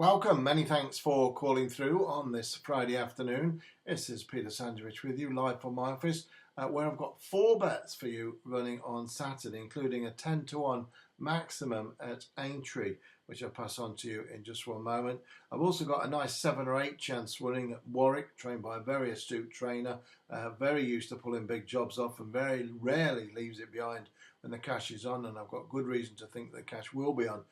Welcome, many thanks for calling through on this Friday afternoon. This is Peter Sanjevich with you live from my office where I've got 4 bets for you running on Saturday, including a 10-1 maximum at Aintree, which I'll pass on to you in just one moment. I've also got a nice 7 or 8 chance running at Warwick, trained by a very astute trainer, very used to pulling big jobs off and very rarely leaves it behind when the cash is on, and I've got good reason to think the cash will be on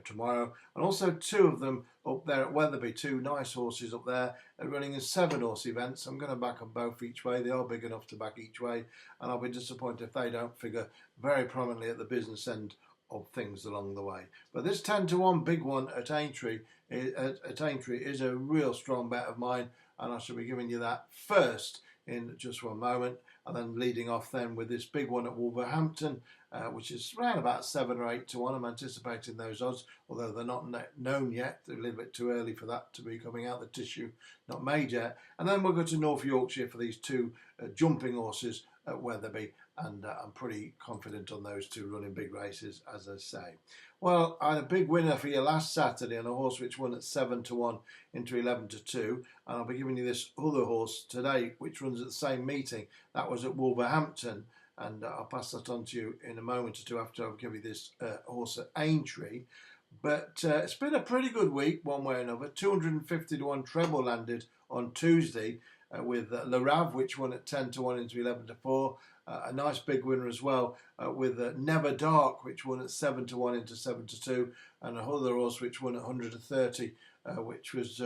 tomorrow. And also 2 of them up there at Wetherby, 2 nice horses up there running in 7-horse events. I'm going to back them both each way. They are big enough to back each way, and I'll be disappointed if they don't figure very prominently at the business end of things along the way. But this 10-1 big one at Aintree is a real strong bet of mine, and I shall be giving you that first in just one moment, and then leading off then with this big one at Wolverhampton, which is around about 7 or 8-1. I'm anticipating those odds, although they're not known yet. They're a little bit too early for that to be coming out. The tissue not made yet. And then we'll go to North Yorkshire for these 2 jumping horses at Wetherby, and I'm pretty confident on those 2 running big races, as I say. Well, I had a big winner for you last Saturday on a horse which won at 7-1 into 11-2, and I'll be giving you this other horse today which runs at the same meeting. That was at Wolverhampton, and I'll pass that on to you in a moment or two after I've given you this horse at Aintree. But it's been a pretty good week one way or another. 250-1 treble landed on Tuesday with Le Rave, which won at 10-1 into 11-4. A nice big winner as well with Never Dark, which won at 7-1 into 7-2, and a other horse which won at 130, which was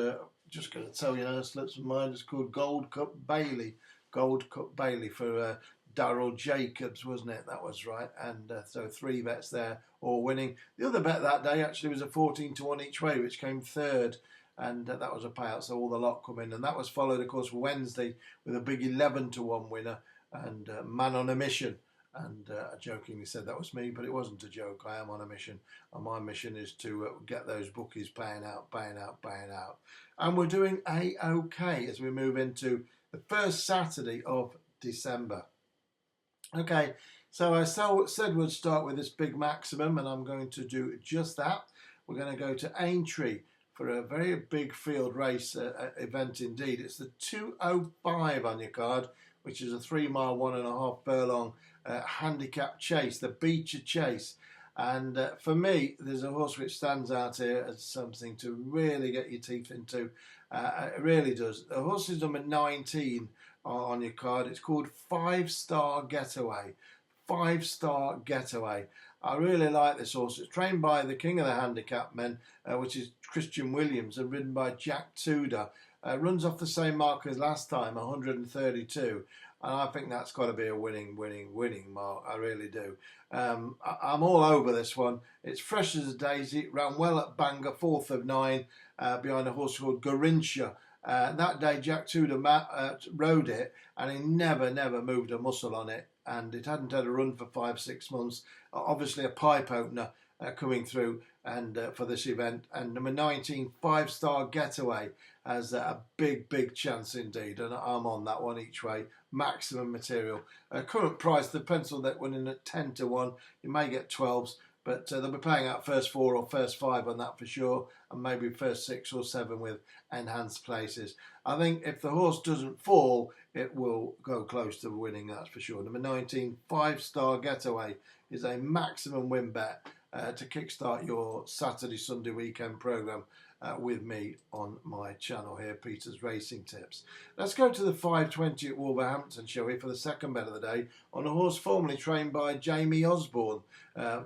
just going to tell you now, slips of mind. It's called Gold Cup Bailey for Darryl Jacobs, wasn't it? That was right. And so 3 bets there, all winning. The other bet that day actually was a 14-1 each way, which came third. And that was a payout, so all the lot come in. And that was followed, of course, Wednesday with a big 11-1 winner and Man on a Mission. And I jokingly said that was me, but it wasn't a joke. I am on a mission, and my mission is to get those bookies paying out. And we're doing A-OK as we move into the first Saturday of December. Okay, so I said we'd start with this big maximum, and I'm going to do just that. We're going to go to Aintree for a very big field race event indeed. It's the 205 on your card, which is a 3-mile, 1.5 furlong handicap chase, the Beecher Chase. And for me, there's a horse which stands out here as something to really get your teeth into. It really does. The horse is number 19 on your card. It's called 5-Star Getaway. 5-Star Getaway. I really like this horse. It's trained by the king of the handicap men, which is Christian Williams, and ridden by Jack Tudor. Runs off the same mark as last time, 132. And I think that's got to be a winning mark. I really do. I'm all over this one. It's fresh as a daisy. Ran well at Bangor, 4th of 9, behind a horse called Garincha. That day, Jack Tudor rode it, and he never moved a muscle on it. And it hadn't had a run for 5-6 months. Obviously, a pipe opener coming through and for this event. And number 19, 5-Star Getaway, has a big chance indeed. And I'm on that one each way. Maximum material. Current price, the pencil that went in at 10-1. You may get 12s. But they'll be paying out first 4 or first 5 on that for sure, and maybe first 6 or 7 with enhanced places. I think if the horse doesn't fall, it will go close to winning, that's for sure. Number 19, 5-Star Getaway, is a maximum win bet to kickstart your Saturday, Sunday weekend programme with me on my channel here, Peter's Racing Tips. Let's go to the 5:20 at Wolverhampton, shall we, for the second bet of the day, on a horse formerly trained by Jamie Osborne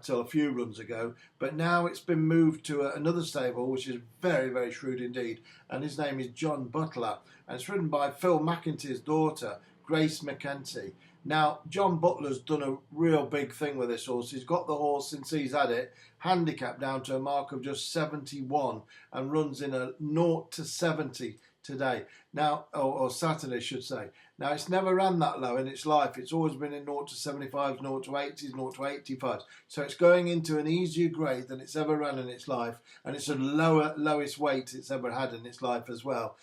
till a few runs ago, but now it's been moved to another stable, which is very shrewd indeed, and his name is John Butler, and it's ridden by Phil McEntyre's daughter, Grace McEntee. Now, John Butler's done a real big thing with this horse. He's got the horse since he's had it, handicapped down to a mark of just 71, and runs in a 0-70 today. Now, or Saturday, I should say. Now, it's never ran that low in its life. It's always been in 0-75s, 0-80s, 0-85s. So it's going into an easier grade than it's ever run in its life, and it's the lowest weight it's ever had in its life as well.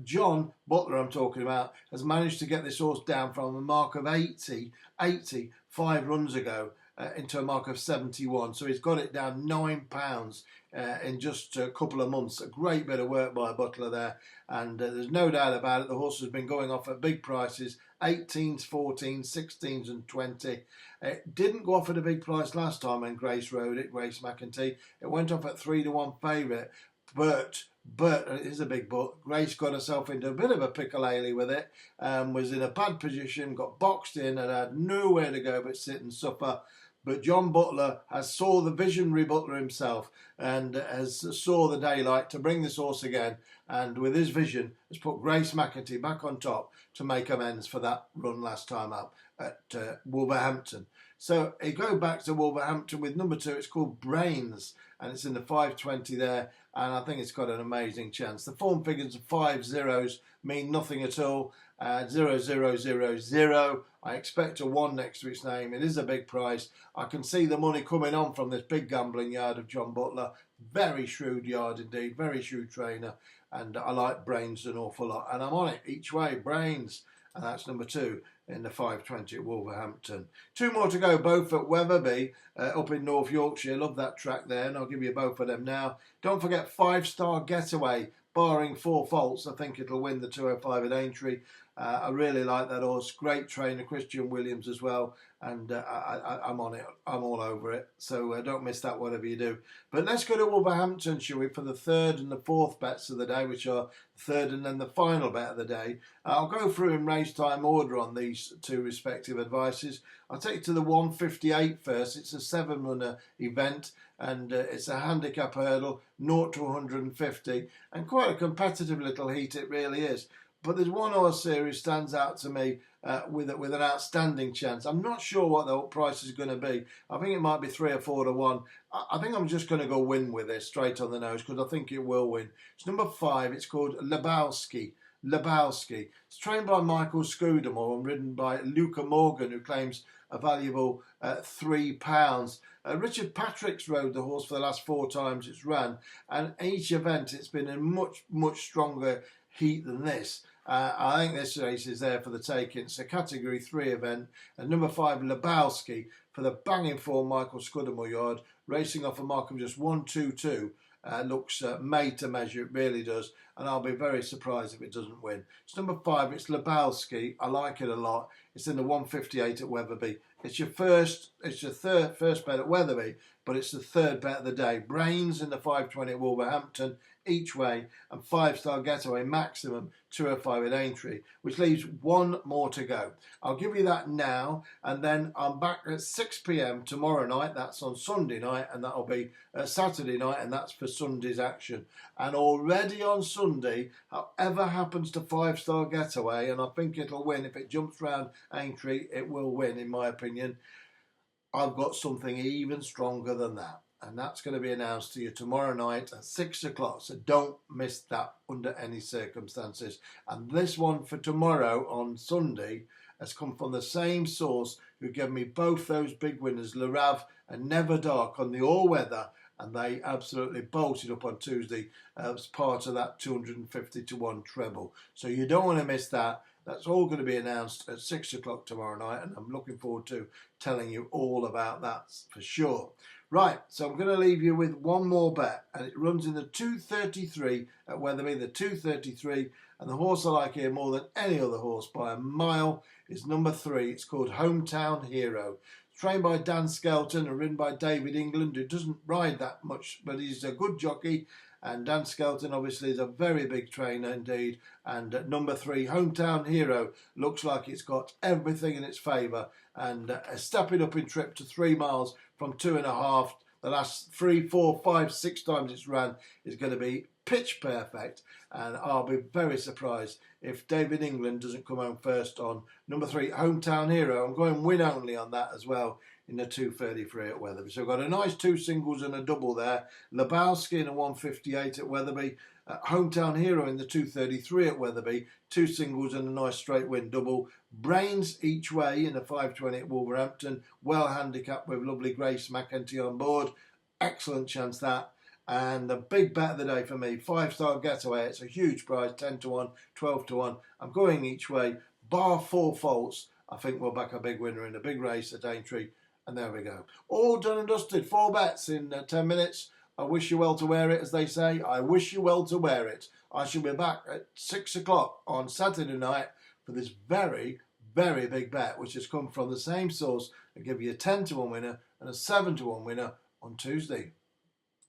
John Butler, I'm talking about, has managed to get this horse down from a mark of 80 5 runs ago into a mark of 71. So he's got it down £9 in just a couple of months. A great bit of work by Butler there, and there's no doubt about it. The horse has been going off at big prices, 18s, 14s, 16s and 20. It didn't go off at a big price last time when Grace rode it, Grace McEntee. It went off at 3-1 favourite, but it is a big but. Grace got herself into a bit of a piccalilli with it, was in a bad position, got boxed in and had nowhere to go but sit and suffer. But John Butler has saw the visionary Butler himself and has saw the daylight to bring this horse again, and with his vision has put Grace McEntee back on top to make amends for that run last time up at Wolverhampton. So you go back to Wolverhampton with number 2. It's called Brains, and it's in the 5:20 there, and I think it's got an amazing chance. The form figures of 5 zeros mean nothing at all. 0, 0, 0, 0. I expect a 1 next to its name. It is a big price. I can see the money coming on from this big gambling yard of John Butler. Very shrewd yard indeed, very shrewd trainer, and I like Brains an awful lot. And I'm on it each way, Brains, and that's number 2 in the 5:20 at Wolverhampton. 2 more to go, both at Wetherby, up in North Yorkshire. Love that track there, and I'll give you both of them now. Don't forget 5-Star Getaway, barring 4 faults. I think it'll win the 205 at Aintree. I really like that horse. Great trainer, Christian Williams as well. And I'm on it. I'm all over it. So don't miss that, whatever you do. But let's go to Wolverhampton, shall we, for the 3rd and the 4th bets of the day, which are the 3rd and then the final bet of the day. I'll go through in race time order on these 2 respective advices. I'll take you to the 158 first. It's a 7-runner event, and it's a handicap hurdle, 0 to 150, and quite a competitive little heat it really is. But there's one horse here who stands out to me with an outstanding chance. I'm not sure what the price is going to be. I think it might be 3 or 4 to 1. I think I'm just going to go win with this straight on the nose because I think it will win. It's number 5. It's called Lebowski. Lebowski. It's trained by Michael Scudamore and ridden by Luca Morgan, who claims a valuable £3. Richard Patrick's rode the horse for the last 4 times it's ran, and each event it's been in much stronger heat than this. I think this race is there for the taking. It's a Category 3 event, and number 5 Lebowski for the banging form Michael Scudamore yard, racing off a mark of just 1-2-2. Looks made to measure, it really does, and I'll be very surprised if it doesn't win. It's number 5, it's Lebowski. I like it a lot. It's in the 158 at Wetherby. It's your first bet at Wetherby, but it's the 3rd bet of the day. Brains in the 5:20 at Wolverhampton each way, and 5-Star Getaway maximum 205 at Aintree, which leaves 1 more to go. I'll give you that now, and then I'm back at 6 p.m. tomorrow night. That's on Sunday night, and that'll be Saturday night, and that's for Sunday's action. And already on Sunday, however happens to 5-Star Getaway, and I think it'll win. If it jumps round Aintree, it will win, in my opinion. I've got something even stronger than that, and that's going to be announced to you tomorrow night at 6 o'clock, so don't miss that under any circumstances. And this one for tomorrow on Sunday has come from the same source who gave me both those big winners, Le Rave and Never Dark, on the all-weather, and they absolutely bolted up on Tuesday as part of that 250 to 1 treble. So you don't want to miss that. That's all going to be announced at 6 o'clock tomorrow night, and I'm looking forward to telling you all about that for sure. Right, so I'm going to leave you with one more bet, and it runs in the 233 at Wetherby, the 233, and the horse I like here more than any other horse by a mile is number 3. It's called Hometown Hero. It's trained by Dan Skelton and ridden by David England, who doesn't ride that much, but he's a good jockey. And Dan Skelton obviously is a very big trainer indeed. And at number 3, Hometown Hero, looks like it's got everything in its favour. And stepping up in trip to 3 miles from 2.5. The last 3, 4, 5, 6 times it's ran is going to be pitch perfect. And I'll be very surprised if David England doesn't come home first on number 3, Hometown Hero. I'm going win only on that as well in the 233 at Wetherby. So I've got a nice 2 singles and a double there. Lebowski in a 158 at Wetherby. Hometown Hero in the 233 at Wetherby. 2 singles and a nice straight win double. Brains each way in the 520 at Wolverhampton. Well handicapped with lovely Grace McEntee on board. Excellent chance that. And the big bet of the day for me, 5-Star Getaway. It's a huge prize, 10 to 1, 12 to 1. I'm going each way, bar 4 faults. I think we'll back a big winner in a big race at Aintree. And there we go. All done and dusted. 4 bets in 10 minutes. I wish you well to wear it, as they say. I wish you well to wear it. I shall be back at 6 o'clock on Saturday night for this very, very big bet, which has come from the same source. I give you a 10 to 1 winner and a 7 to 1 winner on Tuesday.